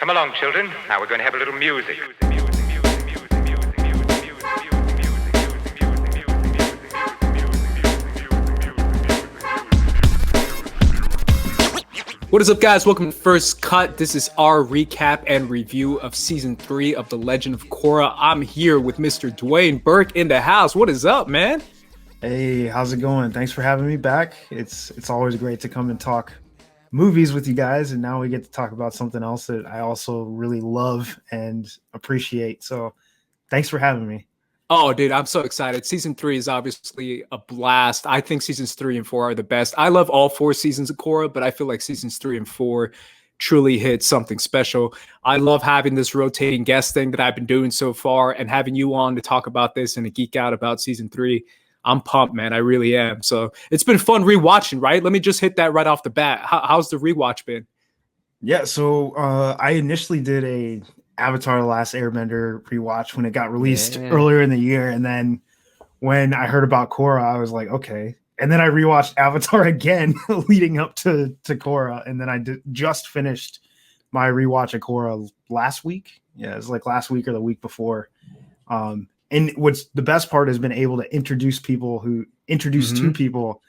Come along, children. Now we're going to have a little music. What is up, guys? Welcome to First Cut. This is our recap and review of Season 3 of The Legend of Korra. I'm here with Mr. Dwain Burke in the house. What is up, man? Hey, how's it going? Thanks for having me back. It's always great to come and talk movies with you guys, and now we get to talk about something else that I also really love and appreciate. So thanks for having me. Oh, dude, I'm so excited. Season 3 is obviously a blast. I think seasons 3 and 4 are the best. I love all 4 seasons of Korra, but I feel like seasons 3 and 4 truly hit something special. I love having this rotating guest thing that I've been doing so far, and having you on to talk about this and to geek out about season 3. I'm pumped, man. I really am. So it's been fun rewatching, right? Let me just hit that right off the bat. How's the rewatch been? Yeah, so I initially did a Avatar: The Last Airbender rewatch when it got released earlier in the year, and then when I heard about Korra, I was like, okay. And then I rewatched Avatar again leading up to Korra, and then I just finished my rewatch of Korra last week. Yeah, it was like last week or the week before. And what's the best part has been able to introduce to people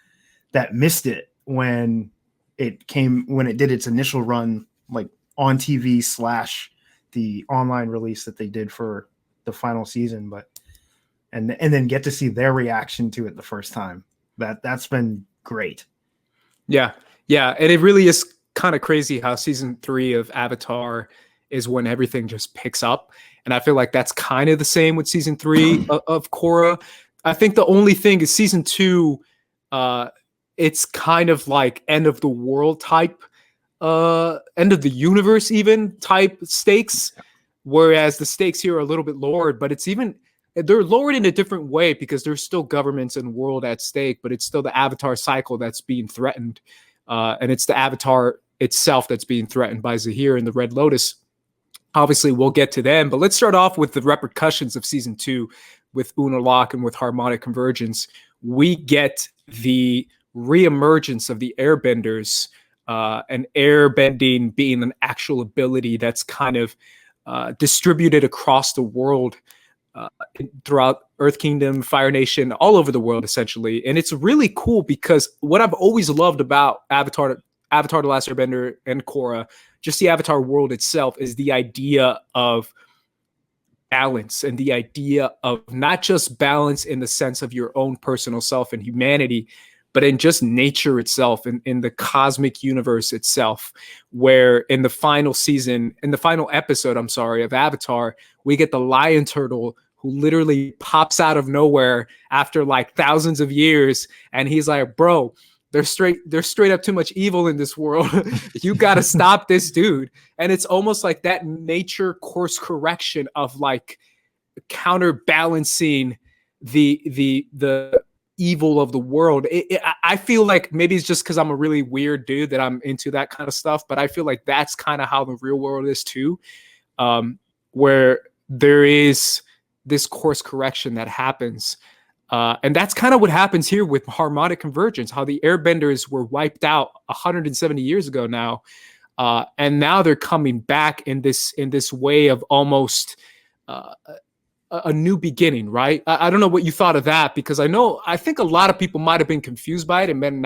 that missed it when it did its initial run, like on TV / the online release that they did for the final season, and then get to see their reaction to it the first time. That's been great. Yeah. And it really is kind of crazy how season 3 of Avatar is when everything just picks up. And I feel like that's kind of the same with season 3 of Korra. I think the only thing is season 2, it's kind of like end of the world type, end of the universe even type stakes, whereas the stakes here are a little bit lowered, but they're lowered in a different way because there's still governments and world at stake, but it's still the Avatar cycle that's being threatened. And it's the Avatar itself that's being threatened by Zaheer and the Red Lotus. Obviously, we'll get to them, but let's start off with the repercussions of season 2 with Unalaq and with harmonic convergence. We get the reemergence of the Airbenders, and airbending being an actual ability that's kind of distributed across the world, throughout Earth Kingdom, Fire Nation, all over the world, essentially. And it's really cool because what I've always loved about Avatar: The Last Airbender and Korra, just the Avatar world itself, is the idea of balance, and the idea of not just balance in the sense of your own personal self and humanity, but in just nature itself, in the cosmic universe itself, where in the final episode, of Avatar, we get the lion turtle who literally pops out of nowhere after like thousands of years. And he's like, bro, there's straight up too much evil in this world. You got to stop this dude. And it's almost like that nature course correction of like counterbalancing the evil of the world. I feel like maybe it's just because I'm a really weird dude that I'm into that kind of stuff, but I feel like that's kind of how the real world is too, where there is this course correction that happens. And that's kind of what happens here with harmonic convergence, how the Airbenders were wiped out 170 years ago now. And now they're coming back in this way of almost a new beginning, right? I don't know what you thought of that, because I think a lot of people might have been confused by it and been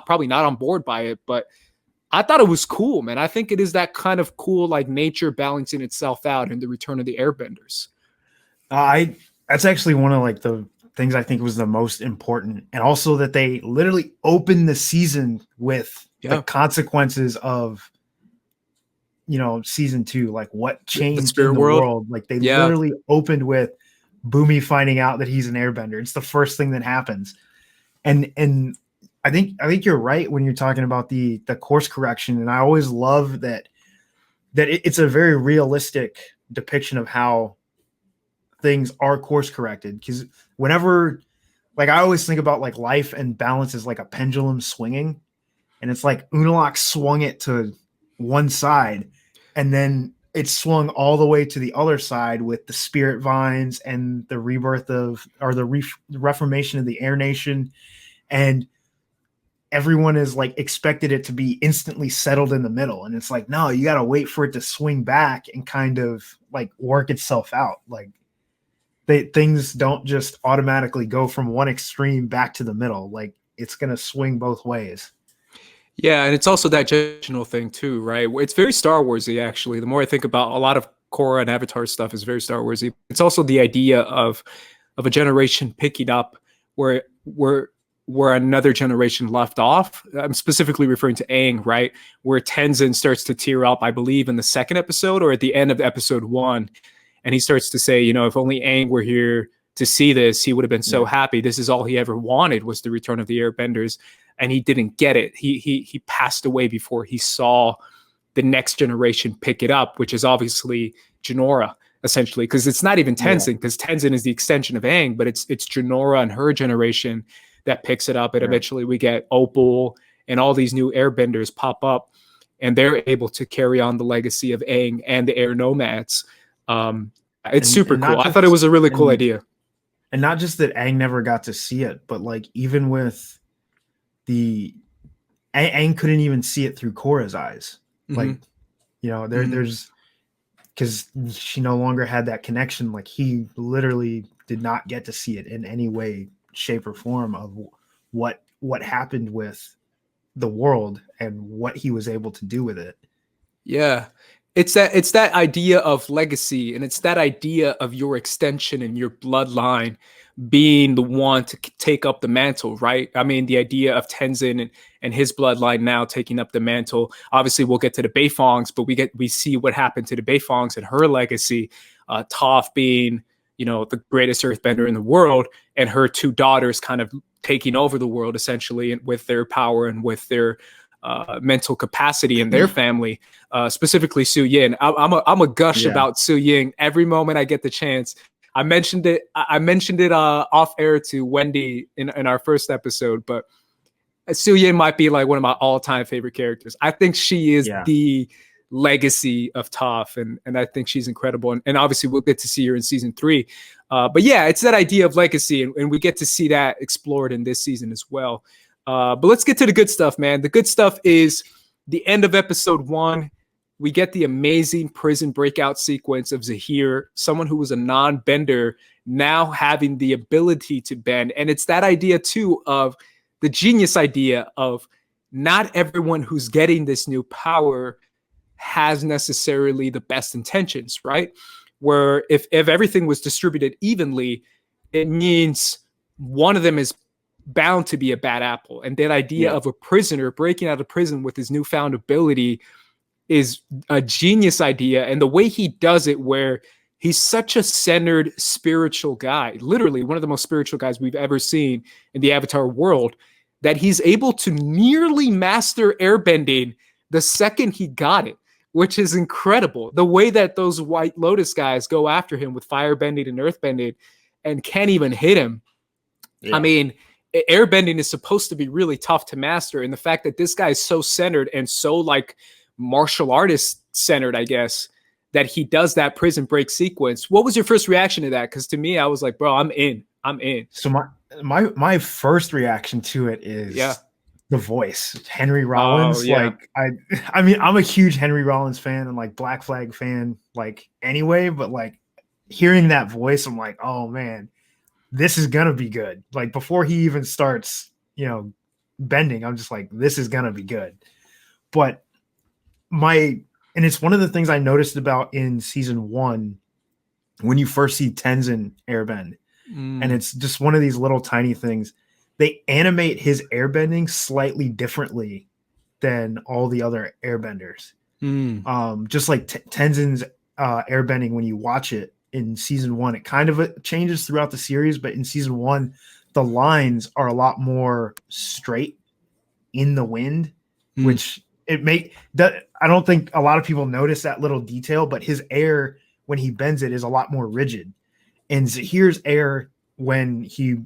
probably not on board by it, but I thought it was cool, man. I think it is that kind of cool, like nature balancing itself out in the Return of the Airbenders. That's actually one of like the things I think was the most important, and also that they literally opened the season with the consequences of, season 2, like what changed in the world. Like they literally opened with Boomy finding out that he's an airbender. It's the first thing that happens. And I think you're right when you're talking about the course correction. And I always love that it's a very realistic depiction of how things are course corrected. Because whenever, like, I always think about like life and balance as like a pendulum swinging, and it's like Unalaq swung it to one side, and then it swung all the way to the other side with the spirit vines and the rebirth of, or the reformation of the Air Nation. And everyone is like expected it to be instantly settled in the middle, and it's like, no, you got to wait for it to swing back and kind of like work itself out. Like things don't just automatically go from one extreme back to the middle. Like it's going to swing both ways. Yeah, and it's also that generational thing too, right? It's very Star Warsy, actually. The more I think about a lot of Korra and Avatar stuff is very Star Warsy. It's also the idea of a generation picking up where another generation left off. I'm specifically referring to Aang, right? Where Tenzin starts to tear up, I believe, in the second episode or at the end of episode 1. And he starts to say, if only Aang were here to see this, he would have been so happy. This is all he ever wanted, was the return of the Airbenders. And he didn't get it. He passed away before he saw the next generation pick it up, which is obviously Jinora, essentially, because it's not even Tenzin, because Tenzin is the extension of Aang, but it's Jinora and her generation that picks it up. And eventually we get Opal and all these new Airbenders pop up, and they're able to carry on the legacy of Aang and the Air Nomads. It's super cool. I thought it was a really cool idea. And not just that Aang never got to see it, but like even with Aang couldn't even see it through Korra's eyes. Like, there's, because she no longer had that connection. Like he literally did not get to see it in any way, shape, or form of what happened with the world and what he was able to do with it. Yeah. It's that idea of legacy, and it's that idea of your extension and your bloodline being the one to take up the mantle, right? I mean, the idea of Tenzin and his bloodline now taking up the mantle. Obviously, we'll get to the Beifongs, but we see what happened to the Beifongs and her legacy. Toph being, the greatest earthbender in the world, and her 2 daughters kind of taking over the world, essentially, and with their power and with their mental capacity in their family, specifically Su Yin. I'm a gush about Su Yin every moment I get the chance. I mentioned it off air to Wendy in our first episode, but Su Yin might be like one of my all-time favorite characters. I think she is the legacy of Toph, and I think she's incredible. And obviously we'll get to see her in season 3. But yeah, it's that idea of legacy, and we get to see that explored in this season as well. But let's get to the good stuff, man. The good stuff is the end of episode 1. We get the amazing prison breakout sequence of Zaheer, someone who was a non-bender, now having the ability to bend. And it's that idea, too, of the genius idea of not everyone who's getting this new power has necessarily the best intentions, right? Where if everything was distributed evenly, it means one of them is bound to be a bad apple. And that idea of a prisoner breaking out of prison with his newfound ability is a genius idea. And the way he does it, where he's such a centered spiritual guy, literally one of the most spiritual guys we've ever seen in the Avatar world, that he's able to nearly master airbending the second he got it, which is incredible. The way that those White Lotus guys go after him with firebending and earthbending and can't even hit him. I mean, airbending is supposed to be really tough to master. And the fact that this guy is so centered and so like martial artist centered, I guess, that he does that prison break sequence. What was your first reaction to that? Because to me, I was like, bro, I'm in. So my first reaction to it is the voice, Henry Rollins. Like I mean, I'm a huge Henry Rollins fan and like Black Flag fan, like anyway, but like hearing that voice, I'm like, oh man, this is gonna be good. Like before he even starts, bending, I'm just like, this is gonna be good. But and it's one of the things I noticed about in season 1 when you first see Tenzin airbend, and it's just one of these little tiny things. They animate his airbending slightly differently than all the other airbenders. Just like Tenzin's airbending, when you watch it in season 1, it kind of changes throughout the series, but in season 1, the lines are a lot more straight in the wind, which I don't think a lot of people notice that little detail, but his air, when he bends it, is a lot more rigid. And Zaheer's air, when he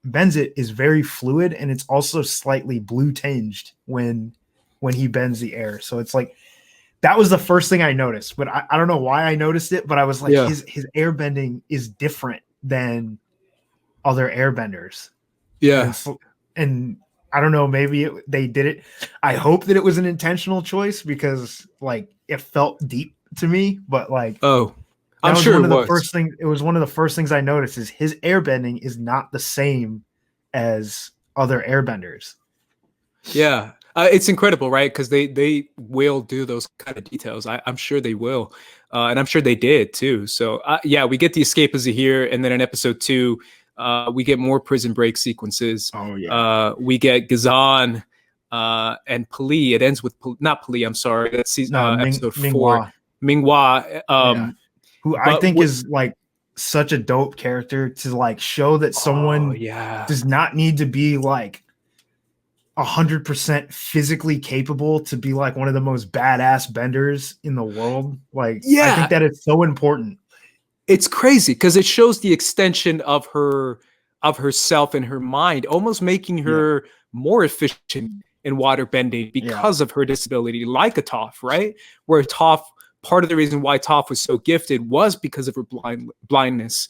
bends it, is very fluid, and it's also slightly blue tinged when he bends the air. So it's like, that was the first thing I noticed, but I don't know why I noticed it, but I was like, his air bending is different than other airbenders. Yeah. And I don't know, maybe they did it. I hope that it was an intentional choice because like it felt deep to me, but like Oh, that I'm was sure one it of the was. first things. It was one of the first things I noticed is his airbending is not the same as other airbenders. Yeah, it's incredible, right? Because they will do those kind of details. I'm sure they will, and I'm sure they did too. So yeah, we get the escape of Zaheer, and then in episode 2, we get more prison break sequences. Oh yeah, We get Gazan and Pali. It ends with not Pali. I'm sorry. That's no, episode 4. Minghua. Minghua. Yeah. Who I But think is like such a dope character to like show that someone yeah. does not need to be like 100% physically capable to be like one of the most badass benders in the world. Like, I think that is so important. It's crazy because it shows the extension of herself and her mind, almost making her more efficient in water bending because of her disability, like a Toph, right? Where Toph, part of the reason why Toph was so gifted was because of her blindness.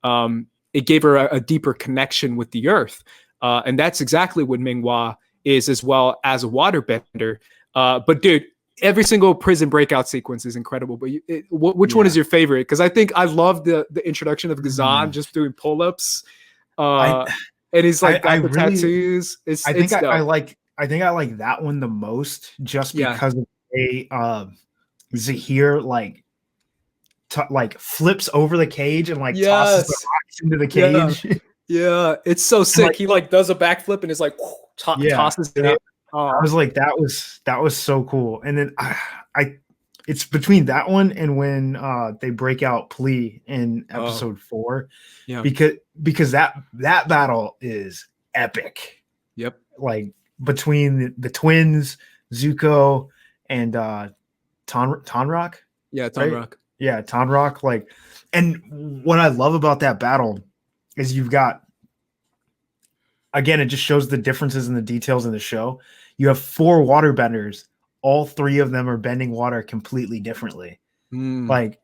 It gave her a deeper connection with the earth. And that's exactly what Minghua is, as well as a waterbender. But dude, every single prison breakout sequence is incredible. But which one is your favorite? Because I think I love the introduction of Gazan just doing pull-ups. And he's like got the tattoos. I think I like that one the most, just because of Zaheer like flips over the cage and like tosses the rocks into the cage. Yeah, it's so sick. Like, he like does a backflip and is like tosses it up. I was like, that was so cool. And then it's between that one and when they break out Pli in episode 4. Yeah. Because that battle is epic. Yep. Like between the twins, Zuko and Tonraq. Yeah, Tonraq. Right? Yeah, Tonraq. Like, and what I love about that battle is you've got, again, it just shows the differences in the details in the show. You have 4 waterbenders. All 3 of them are bending water completely differently. Like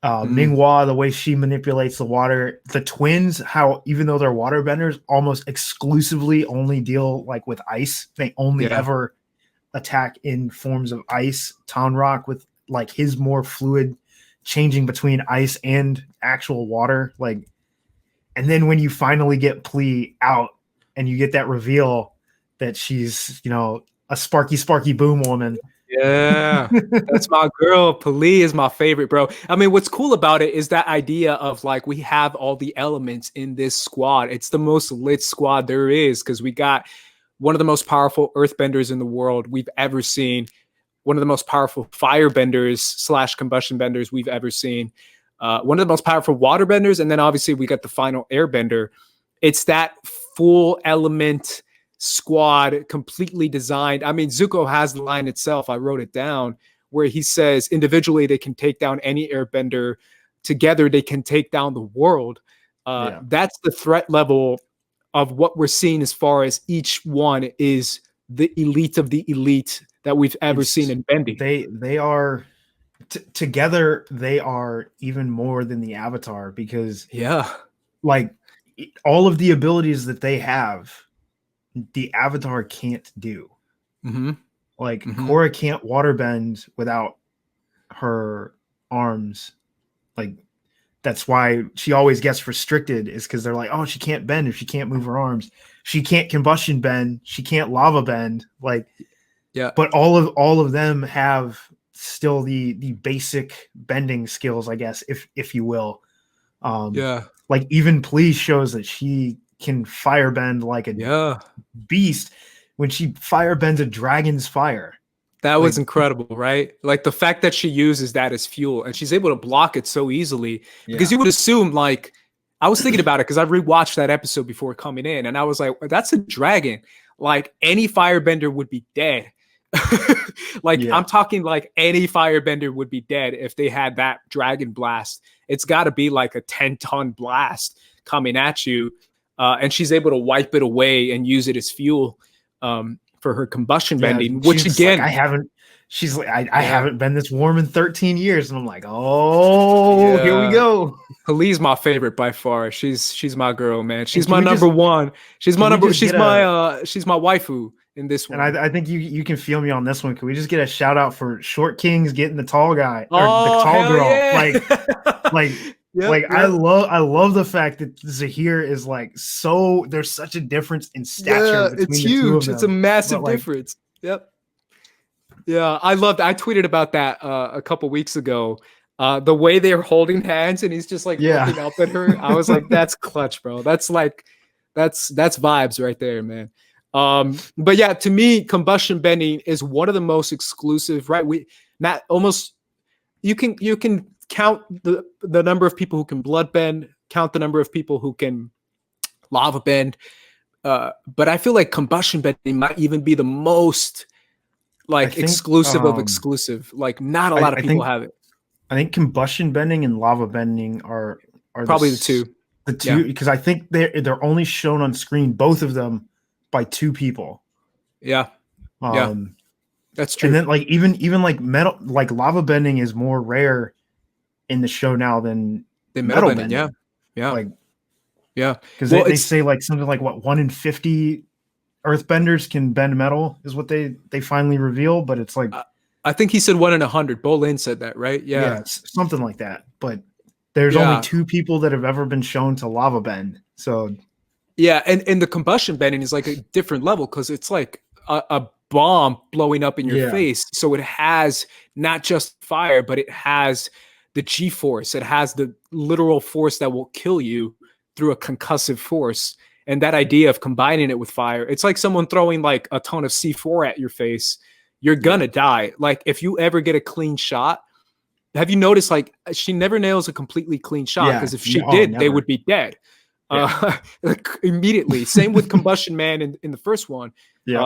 Minghua, the way she manipulates the water. The twins, how even though they're waterbenders, almost exclusively only deal like with ice. They only ever attack in forms of ice. Tonraq with like his more fluid changing between ice and actual water. Like, and then when you finally get Pli out and you get that reveal that she's, a sparky boom woman. Yeah, that's my girl. Pali is my favorite, bro. I mean, what's cool about it is that idea of like, we have all the elements in this squad. It's the most lit squad there is, because we got one of the most powerful earthbenders in the world we've ever seen, one of the most powerful firebenders / combustion benders we've ever seen, one of the most powerful waterbenders, and then obviously we got the final airbender. It's that full element squad, completely designed. I mean, Zuko has the line itself, I wrote it down, where he says individually they can take down any airbender, together they can take down the world. That's the threat level of what we're seeing, as far as each one is the elite of the elite that we've ever seen in bending. They are together, they are even more than the Avatar, because like all of the abilities that they have, the Avatar can't do. Like Korra can't waterbend without her arms. Like, that's why she always gets restricted, is because they're like, oh, she can't bend if she can't move her arms. She can't combustion bend. She can't lava bend. Like, but all of them have still the basic bending skills, I guess, if you will. Like even Pli shows that she can firebend like a beast when she firebends a dragon's fire. That was incredible, right? Like the fact that she uses that as fuel and she's able to block it so easily, because you would assume, like, I was thinking about it because I rewatched that episode before coming in, and I was like, that's a dragon. Like any firebender would be dead. I'm talking like any firebender would be dead if they had that dragon blast. It's got to be like a 10-ton blast coming at you. And she's able to wipe it away and use it as fuel for her combustion bending, which again, like, she's like, I haven't been this warm in 13 years. And I'm like, oh, here we go. Halee's my favorite by far. She's my girl, man. She's my number one. She's my number. She's my waifu in this one. And I think you can feel me on this one. Can we just get a shout out for Short Kings getting the tall guy or the tall girl? Yeah. I love the fact that Zaheer is like so. There's such a difference in stature. Between it's the huge. Two of them. It's a massive difference. Yep. Yeah, I loved. I tweeted about that a couple weeks ago. The way they're holding hands and he's just like looking up at her. I was like, that's clutch, bro. That's vibes right there, man. But yeah, to me, combustion bending is one of the most exclusive, right? You can count the number of people who can blood bend, count the number of people who can lava bend. But I feel like combustion bending might even be the most exclusive of exclusive. Like not a lot of people have it. I think combustion bending and lava bending are probably the two. The two, because I think they're only shown on screen, both of them, by two people. Yeah. That's true. And then even metal, like lava bending is more rare in the show now than metal bending. Yeah. Because they say like something like 1 in 50 earthbenders can bend metal is what they finally reveal, but it's like I think he said 1 in 100. Bolin said that, right? Yeah, something like that. But there's only two people that have ever been shown to lava bend. So yeah, and the combustion bending is like a different level because it's like a bomb blowing up in your face. So it has not just fire, but it has the G-force. It has the literal force that will kill you through a concussive force. And that idea of combining it with fire, it's like someone throwing like a ton of C4 at your face. You're gonna die. Like if you ever get a clean shot, have you noticed like she never nails a completely clean shot because if she did, they would be dead immediately. Same with Combustion Man in the first one.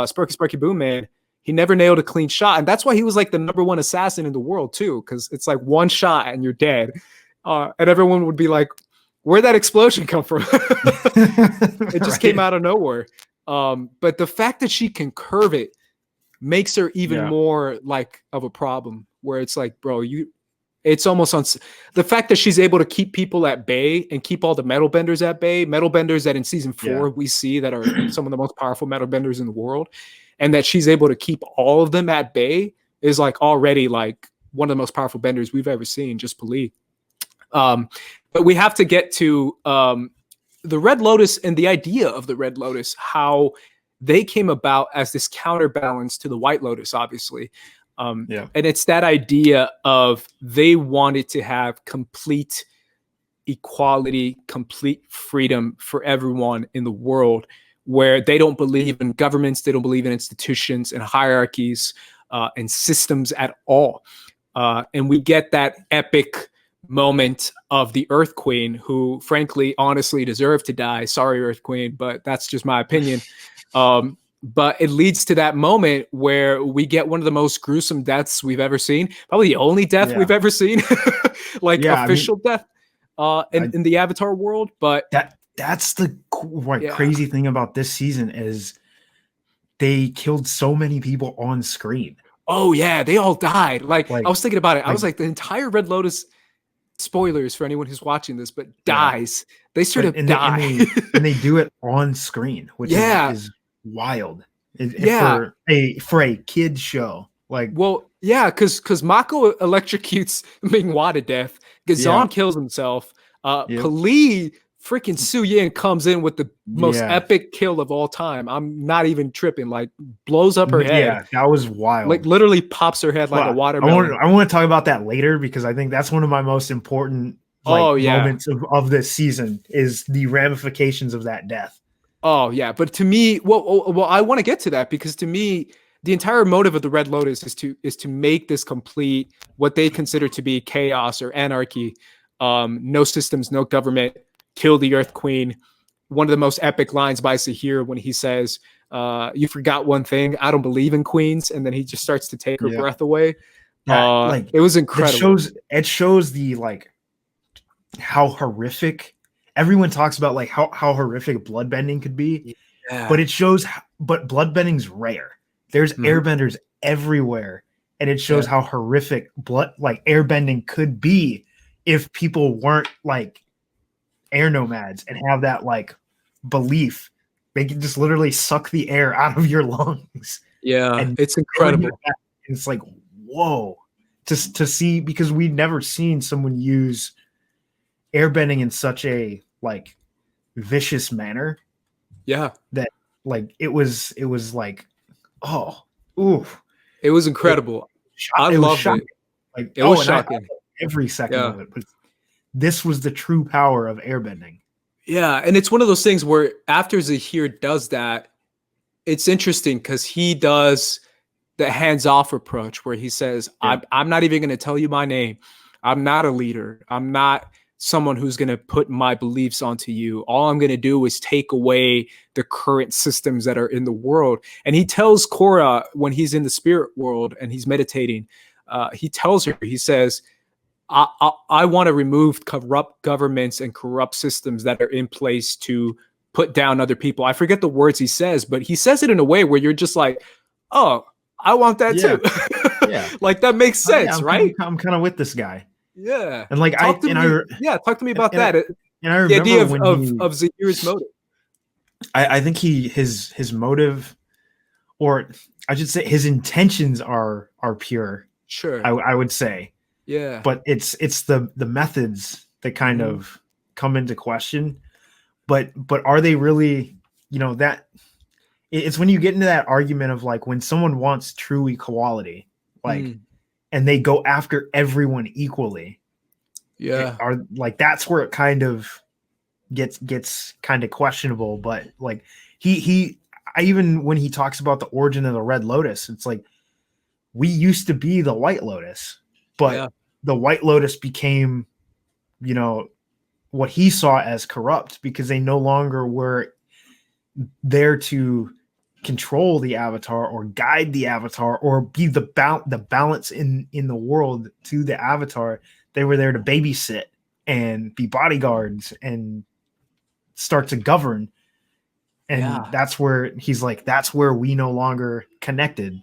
Sparky Boom Man. He never nailed a clean shot, and that's why he was like the #1 assassin in the world too. Because it's like one shot and you're dead, and everyone would be like, "Where'd that explosion come from?" It just came out of nowhere. But the fact that she can curve it makes her even more like of a problem. Where it's like, bro, it's almost on the fact that she's able to keep people at bay and keep all the metal benders at bay. Metal benders that in season 4 we see that are some of the most powerful metal benders in the world. And that she's able to keep all of them at bay is like already like one of the most powerful benders we've ever seen, just believe. But we have to get to the Red Lotus and the idea of the Red Lotus, how they came about as this counterbalance to the White Lotus, obviously. And it's that idea of they wanted to have complete equality, complete freedom for everyone in the world, where they don't believe in governments, they don't believe in institutions and hierarchies and systems at all. And we get that epic moment of the Earth Queen, who frankly, honestly deserved to die. Sorry, Earth Queen, but that's just my opinion. But it leads to that moment where we get one of the most gruesome deaths we've ever seen. Probably the only death we've ever seen, official death in the Avatar world. But that's the crazy thing about this season is they killed so many people on screen. Oh yeah, they all died. Like I was thinking about it. I was like, the entire Red Lotus, spoilers for anyone who's watching this, but dies. They sort of die. And they do it on screen, which is wild. For a kid show. Because Mako electrocutes Ming-Hua to death. Gazan kills himself. Pali freaking Su Yin comes in with the most epic kill of all time. I'm not even tripping. Like blows up her head. Yeah, that was wild. Like literally pops her head like a watermelon. I want to talk about that later because I think that's one of my most important moments of this season is the ramifications of that death. Oh yeah, but to me, well, I want to get to that because to me, the entire motive of the Red Lotus is to make this complete, what they consider to be chaos or anarchy. No systems, no government. Kill the Earth Queen. One of the most epic lines by Zaheer when he says, "You forgot one thing. I don't believe in queens," and then he just starts to take her breath away. It was incredible. It shows the how horrific. Everyone talks about like how horrific bloodbending could be, but it shows. But bloodbending's rare. There's airbenders everywhere and it shows how horrific blood like airbending could be if people weren't like air nomads and have that like belief. They can just literally suck the air out of your lungs. Yeah, and it's incredible. It's like, whoa, to see, because we'd never seen someone use airbending in such a like vicious manner. Yeah, that like it was like, oh, ooh, it was incredible. I loved it. Like it was shocking every second of it. But this was the true power of airbending. Yeah, and it's one of those things where after Zaheer does that, it's interesting because he does the hands-off approach where he says, I'm not even going to tell you my name. I'm not a leader. I'm not someone who's going to put my beliefs onto you. All I'm going to do is take away the current systems that are in the world. And he tells Korra when he's in the spirit world and he's meditating, he tells her, he says, I want to remove corrupt governments and corrupt systems that are in place to put down other people. I forget the words he says, but he says it in a way where you're just like, oh, I want that too. Yeah. Like that makes sense, right? I'm kind of with this guy. Yeah. And like talk to me about that. And I remember the idea of Zaheer's motive. I think his motive, or I should say his intentions are pure. Sure. I would say. Yeah. But it's the methods that kind of come into question. But are they really, that it's when you get into that argument of like when someone wants true equality, like and they go after everyone equally. Yeah. Are like that's where it kind of gets kind of questionable. But like even when he talks about the origin of the Red Lotus, it's like we used to be the White Lotus, but the White Lotus became, what he saw as corrupt because they no longer were there to control the Avatar or guide the Avatar or be the balance in the world to the Avatar. They were there to babysit and be bodyguards and start to govern. And that's where he's like, that's where we no longer connected.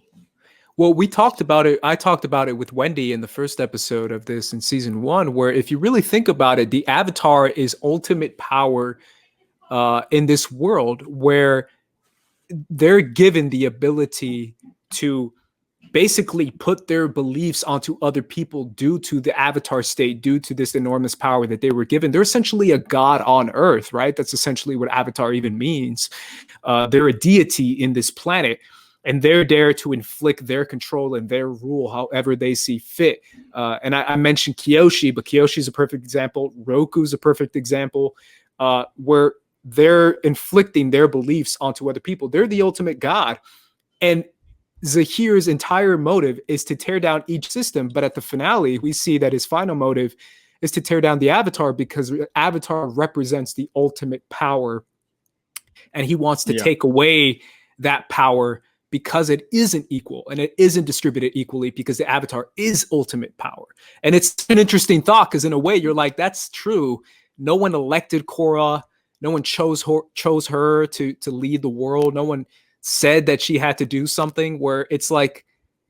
Well, we talked about it. I talked about it with Wendy in the first episode of this in season 1, where if you really think about it, the Avatar is ultimate power in this world where they're given the ability to basically put their beliefs onto other people due to the Avatar state, due to this enormous power that they were given. They're essentially a god on Earth, right? That's essentially what Avatar even means. They're a deity in this planet. And they're there to inflict their control and their rule however they see fit. And I mentioned Kyoshi, but Kyoshi is a perfect example. Roku is a perfect example where they're inflicting their beliefs onto other people. They're the ultimate god. And Zaheer's entire motive is to tear down each system. But at the finale, we see that his final motive is to tear down the Avatar because Avatar represents the ultimate power. And he wants to take away that power because it isn't equal and it isn't distributed equally because the Avatar is ultimate power. And it's an interesting thought because in a way you're like, that's true. No one elected Korra. No one chose her to lead the world. No one said that she had to do something, where it's like,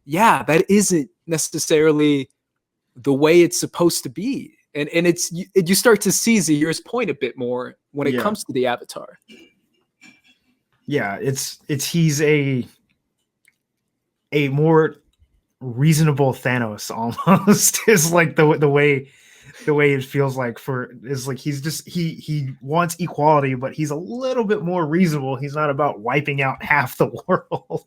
yeah, that isn't necessarily the way it's supposed to be. And you start to see Zaheer's point a bit more when it comes to the Avatar. Yeah, he's a more reasonable Thanos almost is like the way it feels like he wants equality, but he's a little bit more reasonable. He's not about wiping out half the world.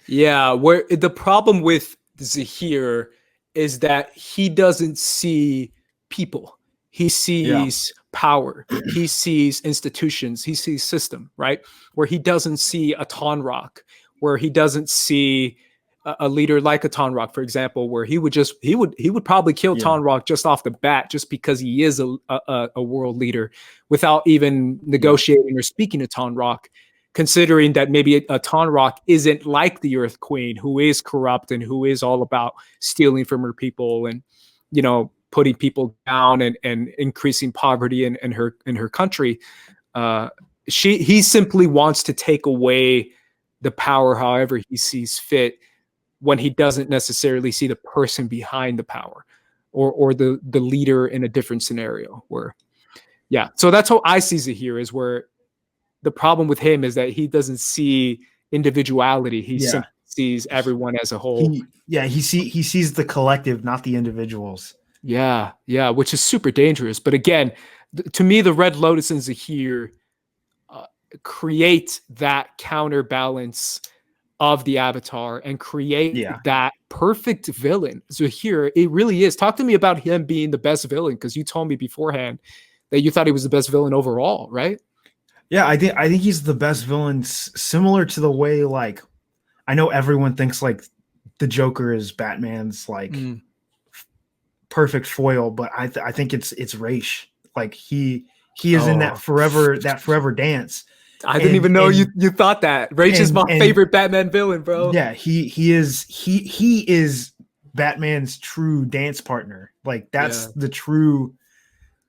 Yeah, where the problem with Zaheer is that he doesn't see people. He sees power. He sees institutions. He sees system, right? Where he doesn't see a Tonraq, where he doesn't see a leader like a Tonraq, for example, where he would probably kill Tonraq just off the bat, just because he is a world leader, without even negotiating or speaking to Tonraq, considering that maybe a Tonraq isn't like the Earth Queen, who is corrupt and who is all about stealing from her people and, putting people down and increasing poverty in her country. He simply wants to take away the power however he sees fit. when he doesn't necessarily see the person behind the power or the leader in a different scenario where, yeah. So that's how I see Zaheer, is where the problem with him is that he doesn't see individuality. He simply sees everyone as a whole. He sees the collective, not the individuals. Yeah, which is super dangerous. But again, to me, the Red Lotus and Zaheer create that counterbalance of the Avatar and create that perfect villain. Zaheer, it really is. Talk to me about him being the best villain, because you told me beforehand that you thought he was the best villain overall, right? Yeah, I think he's the best villain, similar to the way, like, I know everyone thinks like the Joker is Batman's like perfect foil, but I think it's Raish. Like he is in that forever dance. I didn't even know you thought that. Raish is my favorite Batman villain, bro. Yeah, he is Batman's true dance partner. Like that's the true.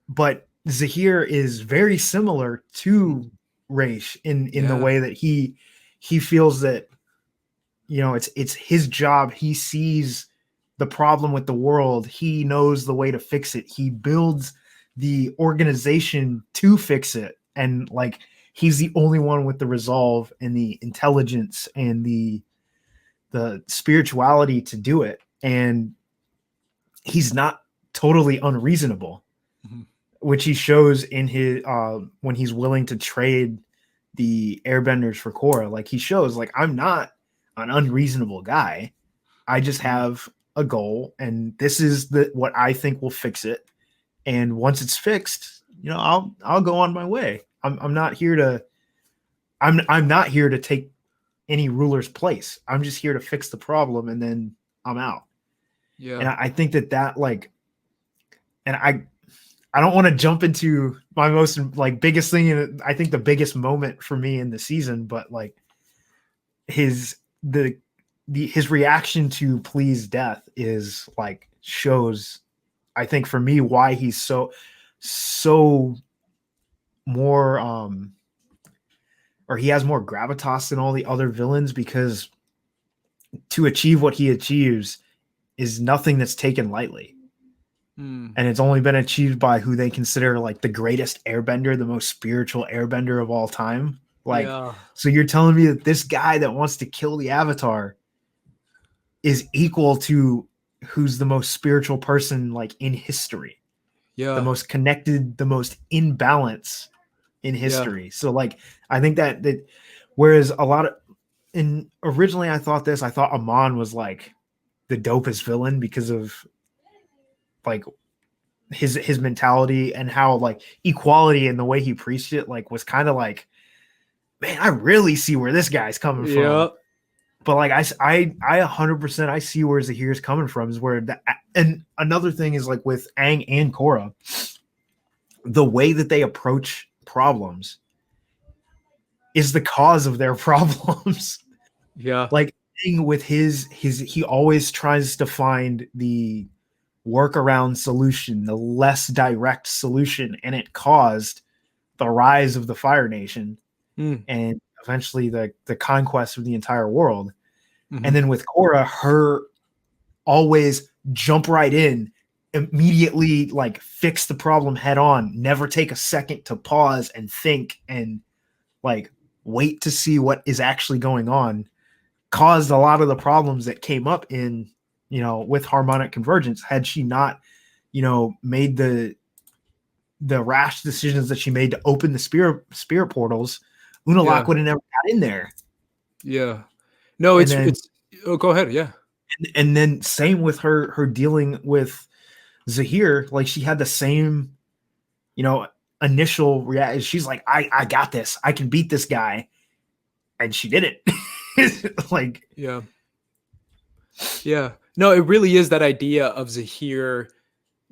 But Zaheer is very similar to Raish in the way that he feels that, you know, it's his job. He sees the problem with the world. He knows the way to fix it. He builds the organization to fix it. And like, he's the only one with the resolve and the intelligence and the spirituality to do it. And he's not totally unreasonable, which he shows in his when he's willing to trade the Airbenders for Korra. Like, he shows, like, I'm not an unreasonable guy. I just have a goal, and this is what I think will fix it. And once it's fixed, you know, I'll go on my way. I'm not here to take any ruler's place. I'm just here to fix the problem, and then I'm out. Yeah. And I think that like, and I don't want to jump into my most like biggest thing, and I think the biggest moment for me in the season, but like his reaction to Please Death is like, shows, I think for me, why he's so more or he has more gravitas than all the other villains, because to achieve what he achieves is nothing that's taken lightly. And it's only been achieved by who they consider like the greatest airbender, the most spiritual airbender of all time. Like, so you're telling me that this guy that wants to kill the Avatar is equal to who's the most spiritual person like in history? The most connected, the most in balance in history. So like, I think that whereas a lot of, and originally I thought Amon was like the dopest villain because of like his mentality and how like equality and the way he preached it, like, was kind of like, man, I really see where this guy's coming from. But like, I 100% I see where Zaheer's coming from, is where and another thing is like with Aang and Korra, the way that they approach problems is the cause of their problems. Like with his he always tries to find the workaround solution, the less direct solution, and it caused the rise of the Fire Nation and eventually the conquest of the entire world. And then with Korra, her always jump right in, immediately like fix the problem head on, never take a second to pause and think and like wait to see what is actually going on, caused a lot of the problems that came up in, you know, with harmonic convergence. Had she not, you know, made the rash decisions that she made to open the spirit portals, Unalaq would have never got in there. No, it's go ahead. And then same with her dealing with Zaheer. Like, she had the same, you know, initial reaction. She's like, I got this. I can beat this guy. And she did it. Like, no, it really is that idea of Zaheer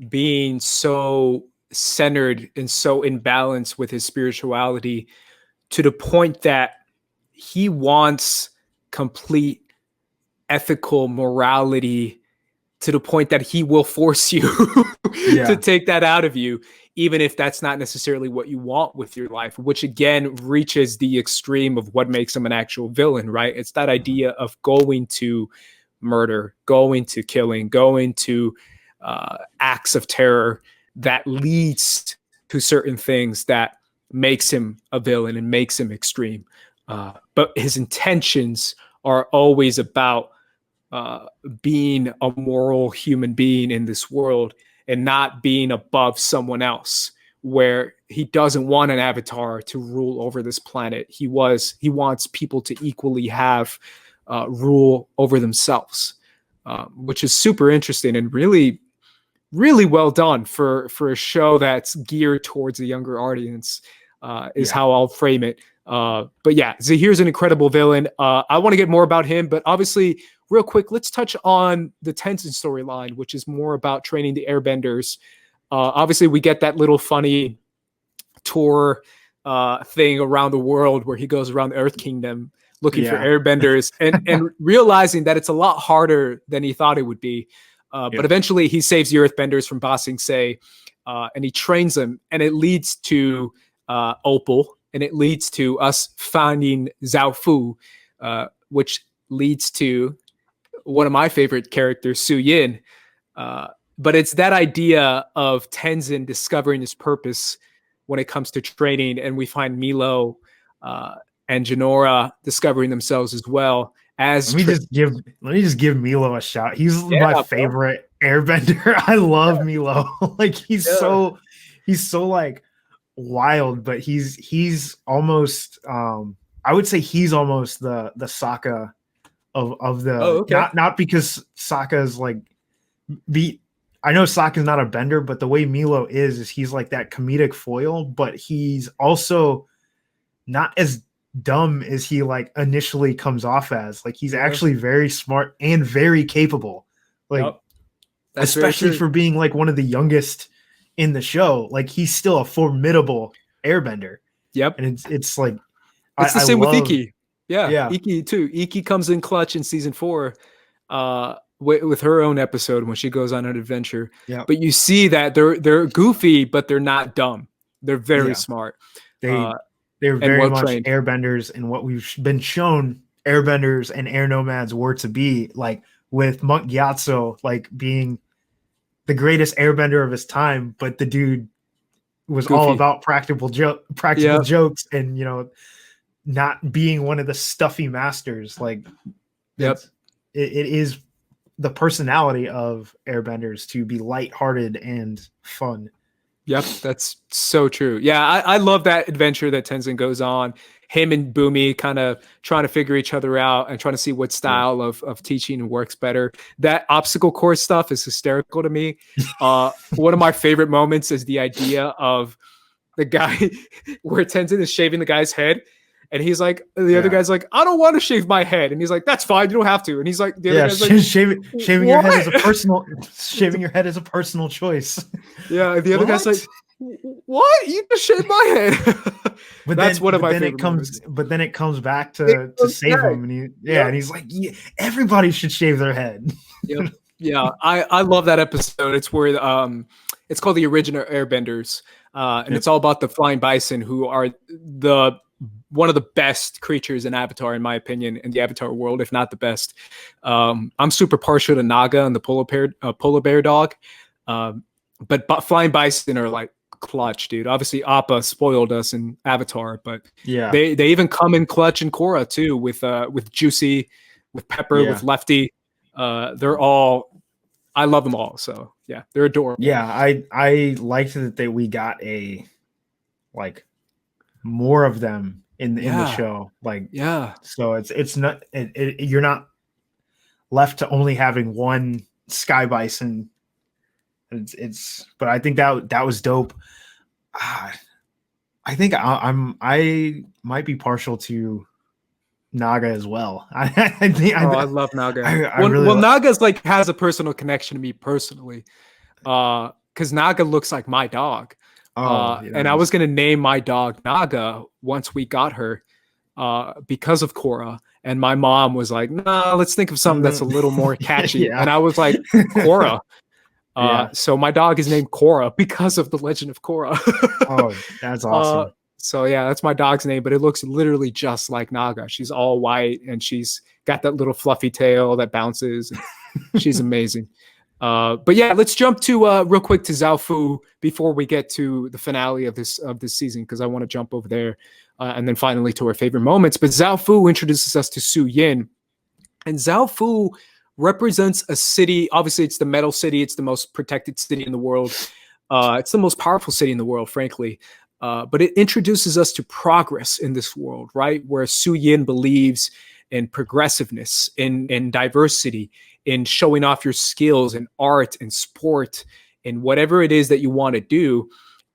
being so centered and so in balance with his spirituality, to the point that he wants complete ethical morality, to the point that he will force you to take that out of you, even if that's not necessarily what you want with your life, which again reaches the extreme of what makes him an actual villain, right? It's that idea of going to murder, go into killing, go into acts of terror that leads to certain things that makes him a villain and makes him extreme. But his intentions are always about being a moral human being in this world and not being above someone else, where he doesn't want an avatar to rule over this planet. He wants people to equally have rule over themselves, which is super interesting and really, really well done for a show that's geared towards a younger audience, is how I'll frame it. But yeah, Zaheer's an incredible villain. I want to get more about him, but obviously, real quick, let's touch on the Tenzin storyline, which is more about training the Airbenders. Obviously, we get that little funny tour thing around the world where he goes around the Earth Kingdom looking for Airbenders and realizing that it's a lot harder than he thought it would be. But eventually, he saves the Earthbenders from Ba Sing Se, and he trains them, and it leads to Opal, and it leads to us finding Zhao Fu, which leads to one of my favorite characters, Su Yin. But it's that idea of Tenzin discovering his purpose when it comes to training, and we find Milo and Jinora discovering themselves as well. Let me just give Milo a shout. He's my favorite Airbender. I love Milo. Like he's so like wild, but he's almost I would say he's almost the Sokka of the not because Sokka's like I know Sokka's not a bender, but the way Milo is he's like that comedic foil, but he's also not as dumb as he like initially comes off as. Like he's actually very smart and very capable. Like especially for being like one of the youngest in the show, like he's still a formidable airbender. Yep. And it's like it's the same with Iki. Yeah. Iki too. Iki comes in clutch in season 4 with her own episode when she goes on an adventure. Yeah. But you see that they're goofy, but they're not dumb. They're very smart. They're very much trained airbenders, and what we've been shown airbenders and air nomads were to be, like with Monk Gyatso like being the greatest airbender of his time, but the dude was goofy. All about practical jokes and, you know, not being one of the stuffy masters. Like it is the personality of airbenders to be lighthearted and fun. Yep, that's so true. Yeah, I love that adventure that Tenzin goes on. Him and Bumi kind of trying to figure each other out and trying to see what style of teaching works better. That obstacle course stuff is hysterical to me. One of my favorite moments is the idea of the guy where Tenzin is shaving the guy's head. And he's like, the other guy's like, I don't want to shave my head. And he's like, that's fine, you don't have to. And he's like, the other guy's like, shaving your head is a personal choice. Yeah, the other guy's like, what? You just shaved my head. But that's one of my favorite moments. But then it comes back to save him, and and he's like, everybody should shave their head. Yep. Yeah, I love that episode. It's where it's called The Original Airbenders, and it's all about the flying bison, who are one of the best creatures in Avatar, in my opinion, in the Avatar world, if not the best. I'm super partial to Naga and the polar bear dog, but flying bison are like clutch, dude. Obviously, Appa spoiled us in Avatar, but they even come in clutch in Korra too, with Juicy, with Pepper, with Lefty. They're all, I love them all. So yeah, they're adorable. Yeah, I liked that we got more of them in the show. So it's not you're not left to only having one sky bison. But I think that was dope. I think I might be partial to Naga as well. I love Naga. Naga's like has a personal connection to me personally, because Naga looks like my dog. And I was going to name my dog Naga once we got her because of Korra. And my mom was like, nah, let's think of something that's a little more catchy. And I was like, Korra. So my dog is named Korra because of the Legend of Korra. Oh, that's awesome. So yeah, that's my dog's name, but it looks literally just like Naga. She's all white and she's got that little fluffy tail that bounces. She's amazing. But yeah, let's jump to real quick to Zaofu before we get to the finale of this season, because I want to jump over there and then finally to our favorite moments. But Zaofu introduces us to Su Yin, and Zaofu represents a city. Obviously, it's the metal city. It's the most protected city in the world. It's the most powerful city in the world, frankly. But it introduces us to progress in this world, right? Where Su Yin believes in progressiveness, in diversity, in showing off your skills in art and sport and whatever it is that you want to do.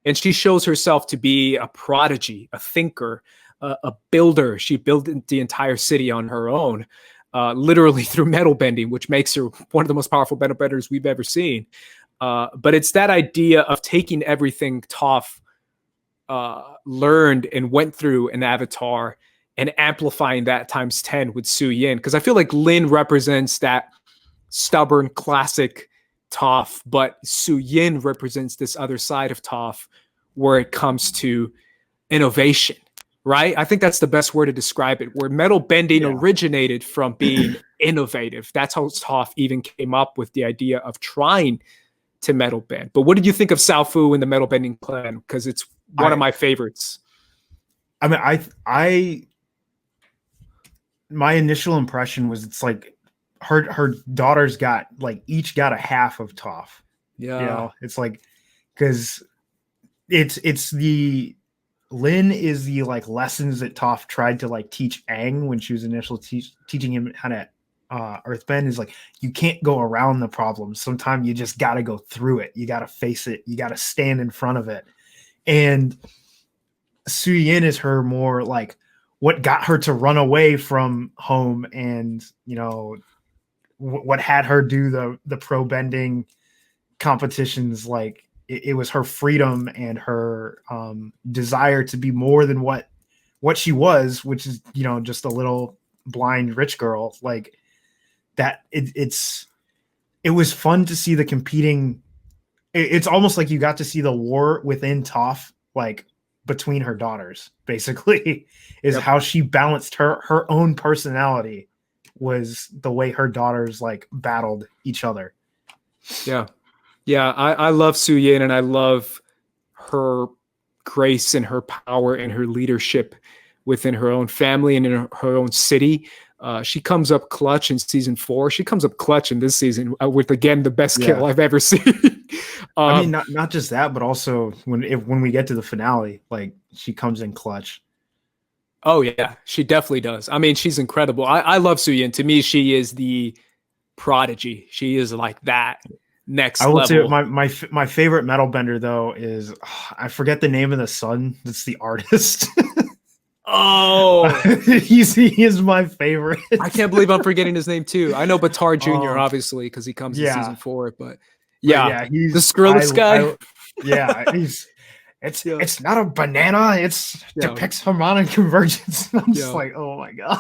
And she shows herself to be a prodigy, a thinker, a builder. She built the entire city on her own, literally through metal bending, which makes her one of the most powerful metal benders we've ever seen. But it's that idea of taking everything Toph learned and went through in Avatar and amplifying that times 10 with Su Yin. Because I feel like Lin represents that stubborn classic Toph, but Su Yin represents this other side of Toph where it comes to innovation, right? I think that's the best word to describe it, where metal bending originated from being innovative. That's how Toph even came up with the idea of trying to metal bend. But what did you think of Zaofu and the metal bending clan? Because it's one of my favorites. I mean, my initial impression was it's like her daughters got like each got a half of Toph. Yeah, you know, it's like because it's the Lin is the like lessons that Toph tried to like teach Aang when she was initially teaching him how to earthbend, is like you can't go around the problem. Sometimes you just got to go through it. You got to face it. You got to stand in front of it. And Su Yin is her more like what got her to run away from home, and you know what had her do the pro bending competitions. Like it was her freedom and her desire to be more than what she was, which is, you know, just a little blind rich girl. Like that it was fun to see the competing. It's almost like you got to see the war within Toph, like between her daughters, basically, is how she balanced her own personality was the way her daughters like battled each other. Yeah. I love Su Yin, and I love her grace and her power and her leadership within her own family and in her own city. She comes up clutch in season 4. She comes up clutch in this season with, again, the best kill I've ever seen. I mean, not just that, but also when we get to the finale, like she comes in clutch. Oh yeah, she definitely does. I mean, she's incredible. I love Su Yin. To me, she is the prodigy. She is like that next level. I would say my favorite metal bender though is I forget the name of the son. That's the artist. Oh, he is my favorite. I can't believe I'm forgetting his name too. I know Batar Jr. Obviously because he comes in season 4, but he's the Skrillex guy. It's not a banana. It's depicts harmonic convergence. I'm just like, oh my god.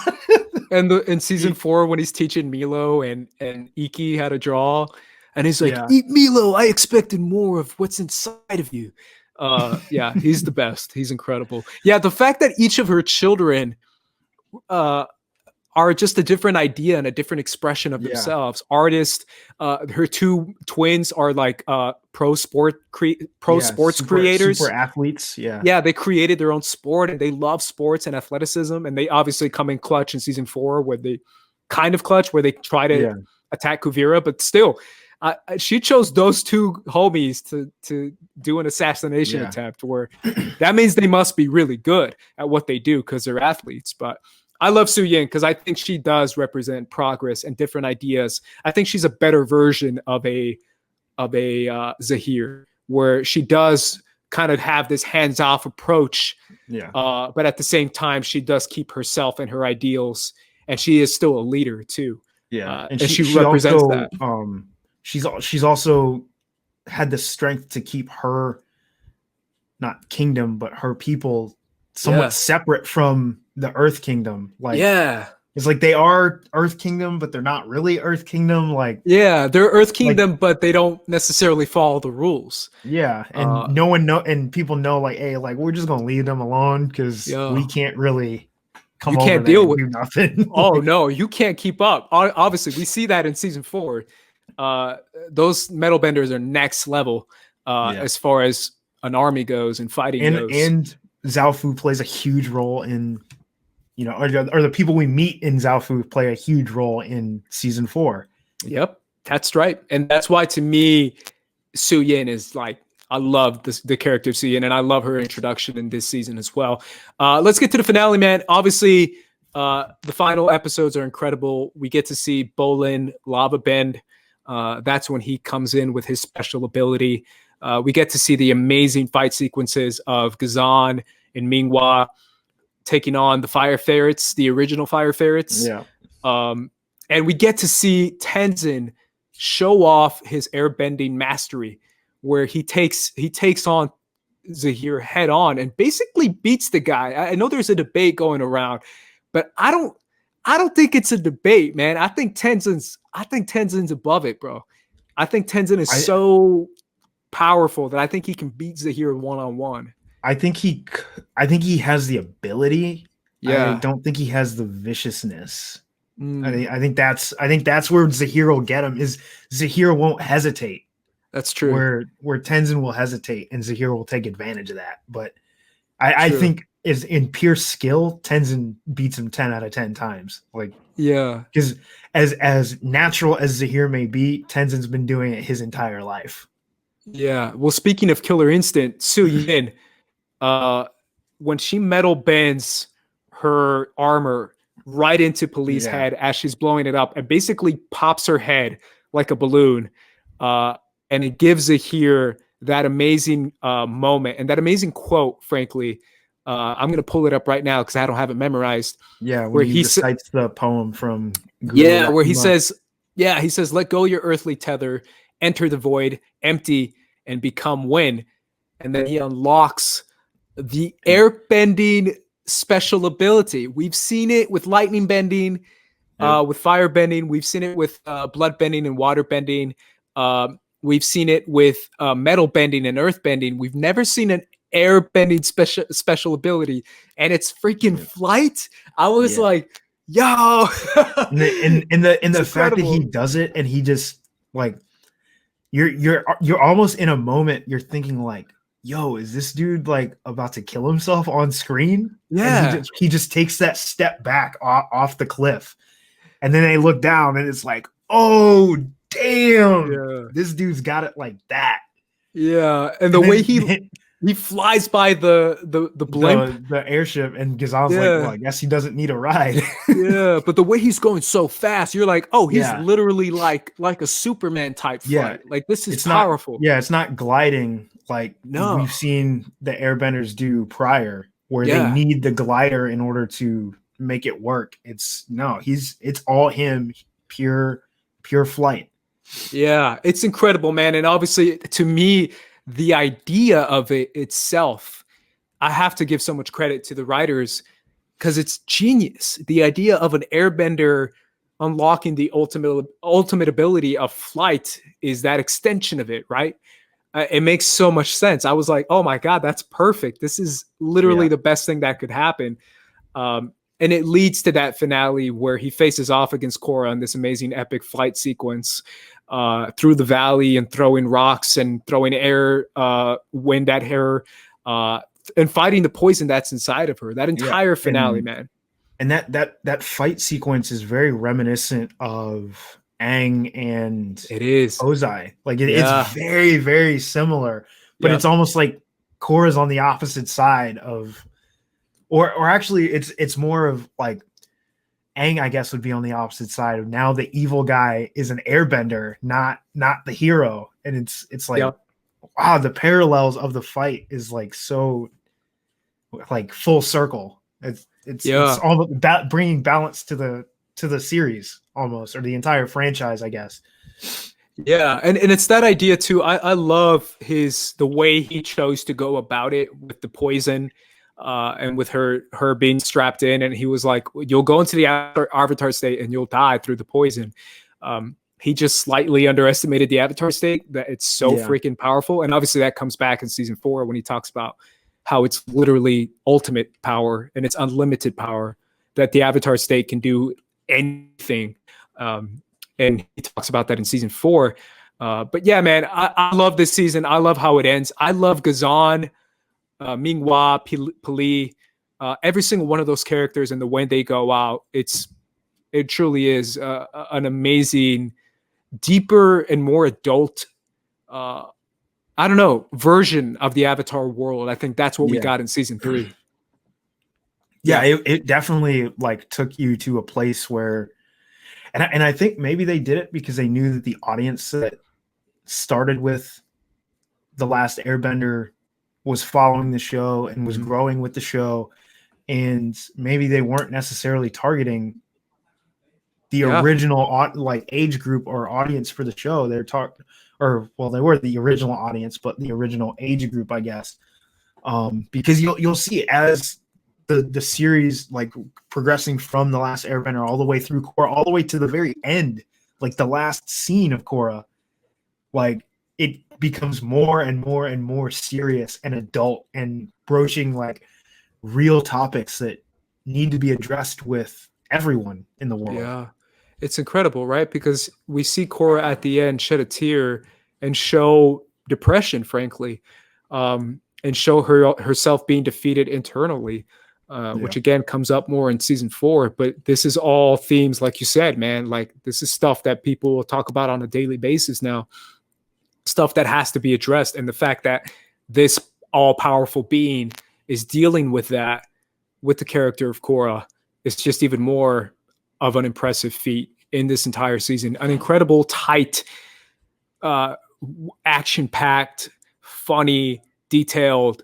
And in season 4 when he's teaching Milo and Iki how to draw, and he's like, "Eat Milo. I expected more of what's inside of you." He's the best. He's incredible. Yeah, the fact that each of her children are just a different idea and a different expression of themselves. Artists, her 2 twins are like pro sports creators, super athletes. Yeah, they created their own sport and they love sports and athleticism. And they obviously come in clutch in season 4, where they kind of clutch, where they try to attack Kuvira, but still. She chose those 2 homies to do an assassination attempt, where that means they must be really good at what they do because they're athletes. But I love Su Yin because I think she does represent progress and different ideas. I think she's a better version of a Zaheer, where she does kind of have this hands-off approach. But at the same time, she does keep herself and her ideals, and she is still a leader too. And she represents also, that. She's also had the strength to keep her, not kingdom, but her people somewhat separate from the Earth Kingdom. Like, It's like they are Earth Kingdom, but they're not really Earth Kingdom. Like, Yeah, they're Earth Kingdom, but they don't necessarily follow the rules. yeah, and no one know, and people know, like, hey, like we're just gonna leave them alone because we can't really come over there and do nothing. Oh no, you can't keep up. Obviously, we see that in season 4. Those metal benders are next level as far as an army goes and fighting goes. And Zhao Fu plays a huge role in, you know, or the people we meet in Zhao Fu play a huge role in season 4. Yep, that's right. And that's why, to me, Su Yin is like, I love the character of Su Yin, and I love her introduction in this season as well. Let's get to the finale, man. Obviously, the final episodes are incredible. We get to see Bolin Lava Bend. That's when he comes in with his special ability. We get to see the amazing fight sequences of Gazan and Minghua taking on the Fire Ferrets, the original Fire Ferrets. Yeah. And we get to see Tenzin show off his airbending mastery, where he takes on Zaheer head on and basically beats the guy. I know there's a debate going around, but I don't think it's a debate, man. I think Tenzin's above it, bro. I think Tenzin is so powerful that I think he can beat Zaheer one-on-one. I think he has the ability. Yeah. I don't think he has the viciousness. I think that's where Zaheer will get him. Is Zaheer won't hesitate. That's true. Where Tenzin will hesitate and Zaheer will take advantage of that. But I think is in pure skill, Tenzin beats him 10 out of 10 times. Like, yeah, because as natural as Zaheer may be, Tenzin's been doing it his entire life. Yeah. Well, speaking of Killer Instinct, Su Yin, when she metal bends her armor right into Poli's head as she's blowing it up and basically pops her head like a balloon, and it gives Zaheer that amazing moment and that amazing quote, frankly. I'm going to pull it up right now because I don't have it memorized. Yeah, where he recites the poem from where he says, let go your earthly tether, enter the void, empty, and become wind. And then he unlocks the airbending special ability. We've seen it with lightning bending, with fire bending. We've seen it with blood bending and water bending. We've seen it with metal bending and earth bending. We've never seen an air bending special ability, and it's freaking flight. I was like, yo. in the fact that he does it and he just like you're almost in a moment you're thinking like, yo, is this dude like about to kill himself on screen? Yeah. And he just takes that step back off the cliff. And then they look down and it's like, oh, damn. This dude's got it like that. Yeah. And the way he flies by the blimp. The airship, and Gazan's like, well, I guess he doesn't need a ride. Yeah. But the way he's going so fast, you're like, oh, he's literally like a Superman type flight. Like, this is powerful. It's not gliding like we've seen the airbenders do prior, where they need the glider in order to make it work. It's all him, pure flight. Yeah, it's incredible, man. And obviously, to me, the idea of it itself, I have to give so much credit to the writers because it's genius. The idea of an airbender unlocking the ultimate ability of flight is that extension of it, right? It makes so much sense. I was like, oh my God, that's perfect. This is literally the best thing that could happen. And it leads to that finale where he faces off against Korra in this amazing epic flight sequence through the valley and throwing rocks and throwing air, wind at her, and fighting the poison that's inside of her. That entire finale, man. And that fight sequence is very reminiscent of Aang and it is Ozai. Like it's very, very similar, but it's almost like Korra's on the opposite side of, or actually it's more of like Aang, I guess, would be on the opposite side of, now the evil guy is an airbender, not the hero. And it's like, wow, the parallels of the fight is like so like full circle. It's all about bringing balance to the series almost, or the entire franchise, I guess. Yeah, and it's that idea too. I love the way he chose to go about it with the poison. and with her being strapped in, and he was like, "You'll go into the Avatar state and you'll die through the poison." He just slightly underestimated the Avatar state, that it's so freaking powerful, and obviously that comes back in season 4 when he talks about how it's literally ultimate power and it's unlimited power, that the Avatar state can do anything. And he talks about that in season 4. But yeah, man, I love this season. I love how it ends. I love Gazan, Minghua, Pili, every single one of those characters, and the when they go out, it truly is an amazing, deeper and more adult, I don't know, version of the Avatar world. I think that's what we got in season 3. Yeah, it definitely like took you to a place where, and I think maybe they did it because they knew that the audience that started with The Last Airbender was following the show and was growing with the show, and maybe they weren't necessarily targeting the original like age group or audience for the show. They were the original audience, but the original age group, I guess, because you'll see as the series like progressing from The Last Airbender all the way through Korra, all the way to the very end, like the last scene of Korra, like it becomes more and more and more serious and adult and broaching like real topics that need to be addressed with everyone in the world. Yeah, it's incredible, right? Because we see Korra at the end shed a tear and show depression, frankly, and show herself being defeated internally. Which again comes up more in season 4, but this is all themes, like you said, man, like this is stuff that people will talk about on a daily basis now, stuff that has to be addressed. And the fact that this all-powerful being is dealing with that with the character of Korra is just even more of an impressive feat in this entire season. An incredible, tight, action-packed, funny, detailed,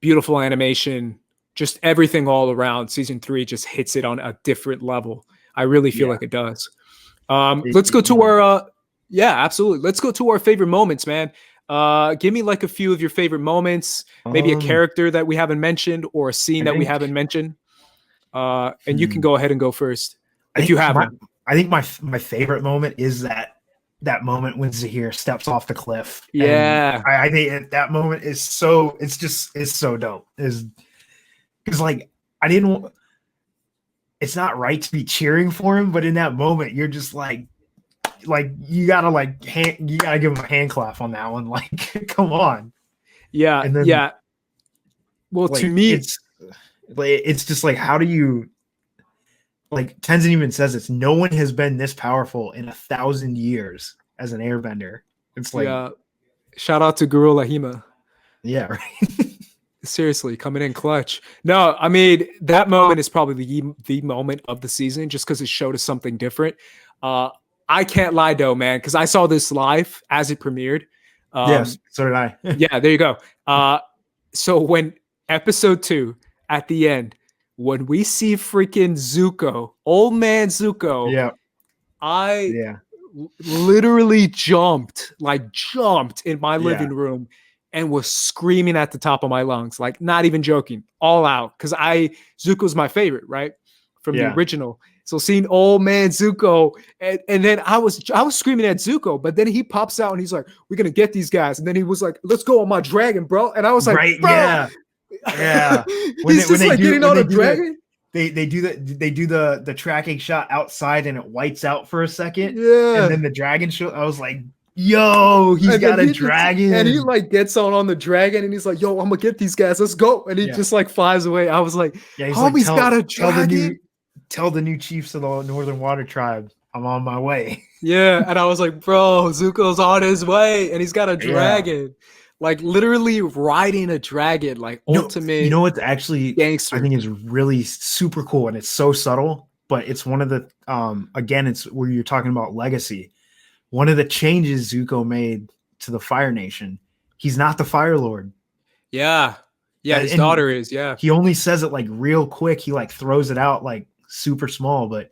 beautiful animation, just everything all around. Season 3 just hits it on a different level. I really feel like it does. Let's go to our, absolutely. Let's go to our favorite moments, man. Give me like a few of your favorite moments, maybe a character that we haven't mentioned or a scene that we haven't mentioned. And you can go ahead and go first if you have one. I think my favorite moment is that moment when Zaheer steps off the cliff. Yeah. And I think that moment is so dope. Because like it's not right to be cheering for him, but in that moment you're just like you gotta give him a hand clap on that one. Like, come on. Yeah. And then, well, like, to me, it's just like, how do you, like, Tenzin even says it's no one has been this powerful in 1,000 years as an airbender. It's like, shout out to Guru Lahima. Yeah, right. Seriously, coming in clutch. No, I mean, that moment is probably the moment of the season just because it showed us something different. I can't lie, though, man, because I saw this live as it premiered. Yes, so did I. Yeah, there you go. So when episode 2, at the end, when we see freaking Zuko, old man Zuko, I literally jumped in my living room and was screaming at the top of my lungs, like not even joking, all out, because Zuko's my favorite, right, from the original. So seeing old man Zuko, and then I was screaming at Zuko, but then he pops out and he's like, "We're gonna get these guys," and then he was like, "Let's go on my dragon, bro," and I was like, right, bro. yeah. He's just like getting on a dragon. They do the tracking shot outside and it whites out for a second. Yeah. And then the dragon show. I was like, yo, he's got a dragon. And he like gets on the dragon and he's like, yo, I'm gonna get these guys. Let's go. And he just like flies away. I was like, homie's got a dragon. Tell the new chiefs of the Northern Water Tribe I'm on my way. Yeah. And I was like, bro, Zuko's on his way and he's got a dragon. Like literally riding a dragon, like ultimate. You know what's actually gangster. I think is really super cool, and it's so subtle, but it's one of the again, it's where you're talking about legacy. One of the changes Zuko made to the Fire Nation, he's not the Fire Lord. Yeah, his daughter is. Yeah, he only says it like real quick. He like throws it out like super small, but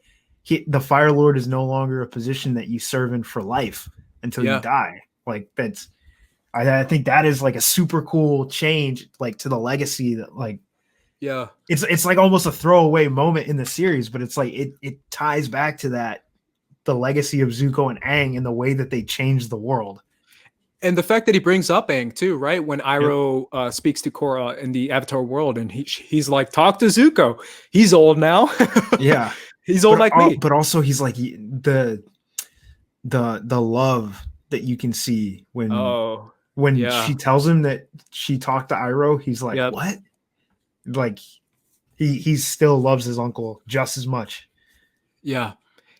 the Fire Lord is no longer a position that you serve in for life until you die. Like that's. I think that is like a super cool change, like to the legacy that like Yeah. It's like almost a throwaway moment in the series, but it's like it ties back to the legacy of Zuko and Aang and the way that they changed the world. And the fact that he brings up Aang too, right? When Yep. Iroh speaks to Korra in the Avatar world, and he's like, "Talk to Zuko. He's old now. Yeah, he's old like me." But also, he's like the love that you can see when yeah. she tells him that she talked to Iroh. He's like, Yep. what? Like he still loves his uncle just as much. Yeah.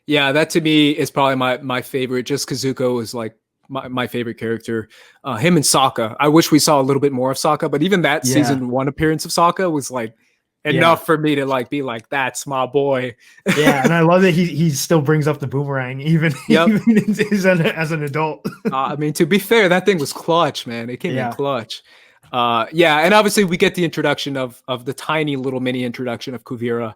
Yeah, that to me is probably my favorite, just because Zuko is like my favorite character. Him and Sokka. I wish we saw a little bit more of Sokka, but even that season 1 appearance of Sokka was like enough for me to like be like, that's my boy. Yeah, and I love that he still brings up the boomerang even as an adult. I mean, to be fair, that thing was clutch, man. It came in clutch. And obviously we get the introduction of the tiny little mini introduction of Kuvira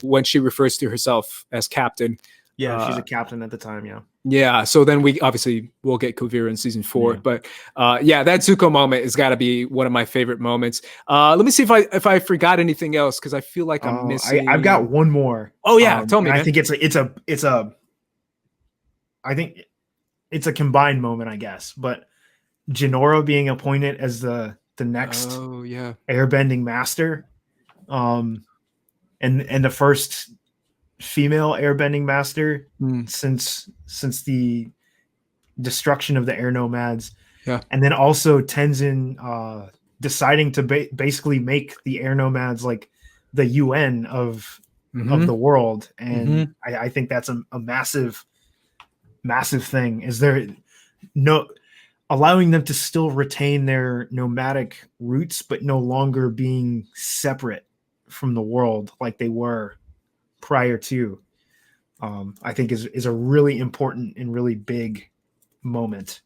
when she refers to herself as captain. Yeah, she's a captain at the time. Yeah. So then we'll get Kuvira in season 4, but that Zuko moment has got to be one of my favorite moments. Let me see if I forgot anything else, because I feel like I'm missing. I've got one more. Oh yeah, tell me. Man. I think I think it's a combined moment, I guess. But Jinora being appointed as the next airbending master, and the first female airbending master since the destruction of the air nomads, and then also Tenzin deciding to basically make the air nomads like the UN of the world, and I think that's a massive thing. Is there allowing them to still retain their nomadic roots, but no longer being separate from the world like they were prior to, I think is a really important and really big moment.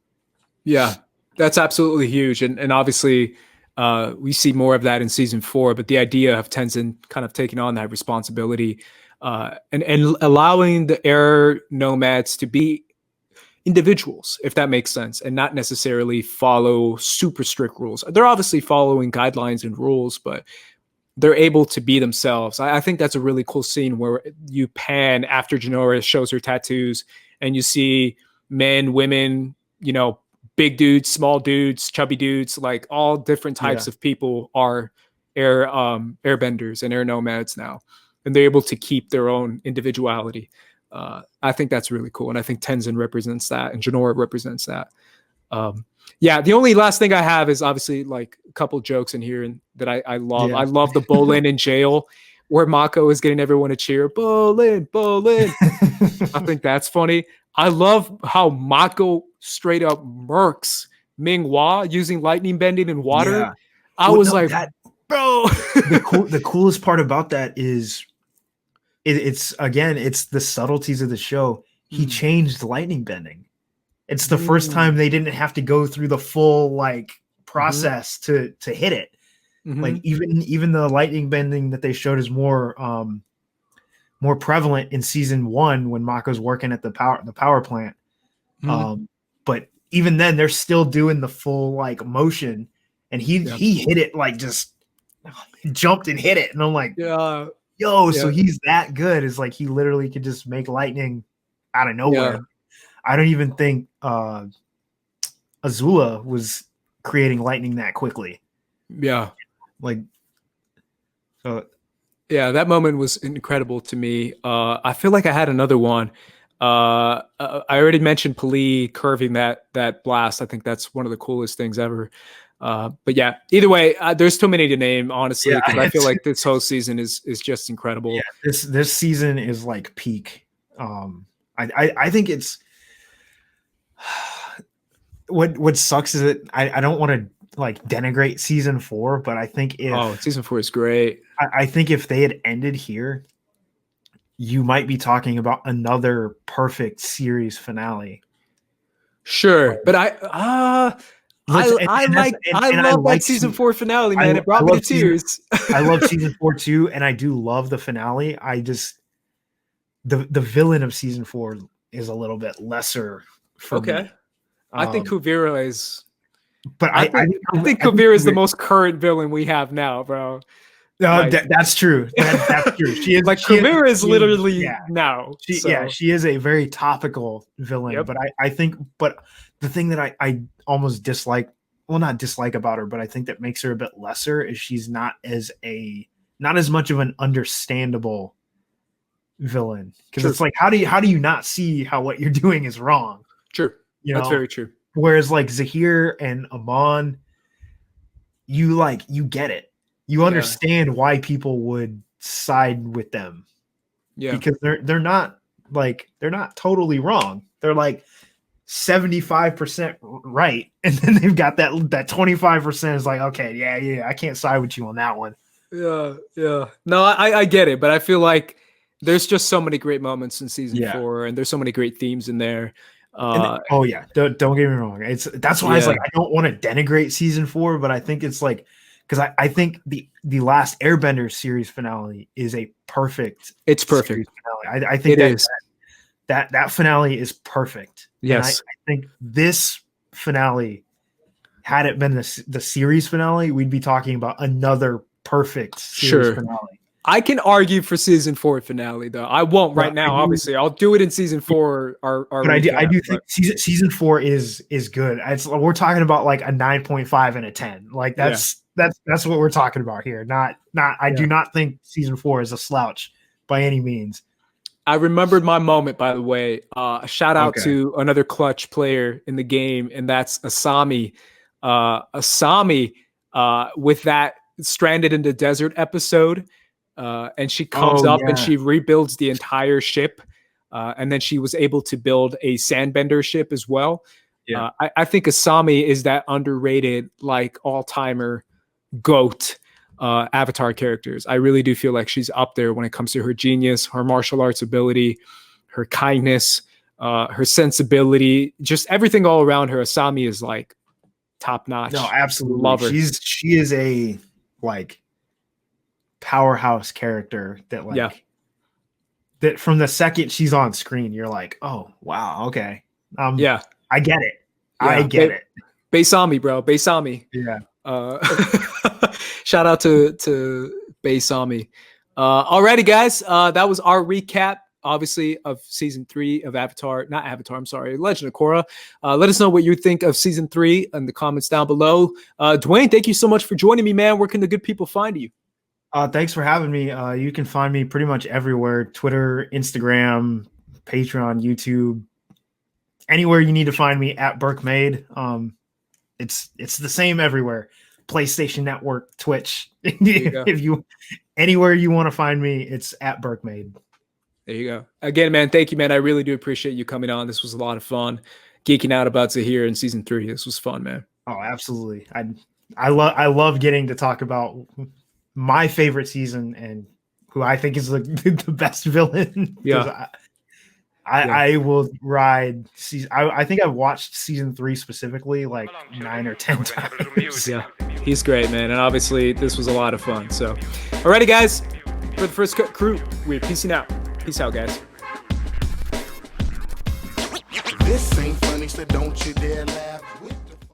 Yeah, that's absolutely huge. And obviously we see more of that in season 4, but the idea of Tenzin kind of taking on that responsibility and allowing the air nomads to be individuals, if that makes sense, and not necessarily follow super strict rules. They're obviously following guidelines and rules, but they're able to be themselves. I think that's a really cool scene where you pan after Jinora shows her tattoos, and you see men, women, big dudes, small dudes, chubby dudes, like all different types of people are airbenders and air nomads now, and they're able to keep their own individuality. I think that's really cool, and I think Tenzin represents that, and Jinora represents that. The only last thing I have is obviously like a couple jokes in here and that I love. I love the Bolin in jail where Mako is getting everyone to cheer, Bolin, Bolin. I think that's funny. I love how Mako straight up murks Ming-Hua using lightning bending in water. Yeah. I was like, bro. The coolest part about that is it's the subtleties of the show. He changed lightning bending. It's the first time they didn't have to go through the full like process to hit it. Like even the lightning bending that they showed is more prevalent in season 1 when Mako's working at the power plant. But even then they're still doing the full like motion, and he hit it like just jumped and hit it, and I'm like, so he's that good. Is like he literally could just make lightning out of nowhere. I don't even think Azula was creating lightning that quickly. Yeah. That moment was incredible to me. I feel like I had another one. I already mentioned Pali curving that blast. I think that's one of the coolest things ever. But yeah, either way, there's too many to name, honestly, because I feel like this whole season is just incredible. Yeah, this season is like peak. I think it's what sucks is that I don't want to like denigrate season 4, but I think season 4 is great. I think if they had ended here, you might be talking about another perfect series finale. Sure, but I love that season 4 finale, man. It brought me to tears. I love season 4 too, and I do love the finale. I just the villain of season 4 is a little bit lesser for me. I think Kuvira is, but I think Kuvira is the most current villain we have now, bro. That's true. That's true. She is like Chimera is literally now. She is a very topical villain. Yep. But I think, the thing that I almost dislike, well, not dislike about her, but I think that makes her a bit lesser is she's not as much of an understandable villain, because it's like, how do you not see how what you're doing is wrong? True. That's very true. Whereas like Zaheer and Amon, you get it. You understand why people would side with them. Yeah. Because they're not totally wrong. They're like 75% right. And then they've got that 25% is like, okay, yeah, I can't side with you on that one. Yeah. No, I get it, but I feel like there's just so many great moments in season 4, and there's so many great themes in there. Don't get me wrong. That's why I was like, I don't want to denigrate season 4, but I think it's like, because I think the last Airbenders series finale is a perfect. It's perfect. Finale. I think that finale is perfect. Yes, and I think this finale, had it been the series finale, we'd be talking about another perfect series finale. I can argue for season 4 finale though. I won't right now. Obviously, I'll do it in season 4. But I do think season 4 is good. We're talking about like a 9.5 and a 10. Like that's what we're talking about here. I do not think season 4 is a slouch by any means. I remembered my moment, by the way. A shout out to another clutch player in the game, and that's Asami. Asami, with that Stranded in the Desert episode, and she comes up and she rebuilds the entire ship, and then she was able to build a sandbender ship as well. Yeah, I think Asami is that underrated, like all-timer GOAT Avatar characters. I really do feel like she's up there when it comes to her genius, her martial arts ability, her kindness, her sensibility, just everything all around her. Asami is like top notch. No, absolutely. Love her. She is a like powerhouse character that that from the second she's on screen, you're like, oh wow, okay. I get it. Yeah. I get it. Baysami, bro. Baysami. Yeah. Shout out to Baysami. Alrighty, guys. That was our recap, obviously, of season 3 of Legend of Korra. Let us know what you think of season 3 in the comments down below. Dwain, thank you so much for joining me, man. Where can the good people find you? Thanks for having me. You can find me pretty much everywhere: Twitter, Instagram, Patreon, YouTube, anywhere you need to find me at Burke Made. It's the same everywhere. PlayStation Network, Twitch. If you anywhere you want to find me, it's at Burke Made. There you go. Again, man, thank you, man. I really do appreciate you coming on. This was a lot of fun. Geeking out about Zaheer in season 3. This was fun, man. Oh, absolutely. I love getting to talk about my favorite season and who I think is the best villain. Yeah. I will ride season. I think I've watched season 3 specifically like 9 or 10 times. Yeah, he's great, man. And obviously this was a lot of fun. So, alrighty, guys, for the First Cut crew, we're peacing out. Peace out, guys. This ain't funny, so don't you dare laugh.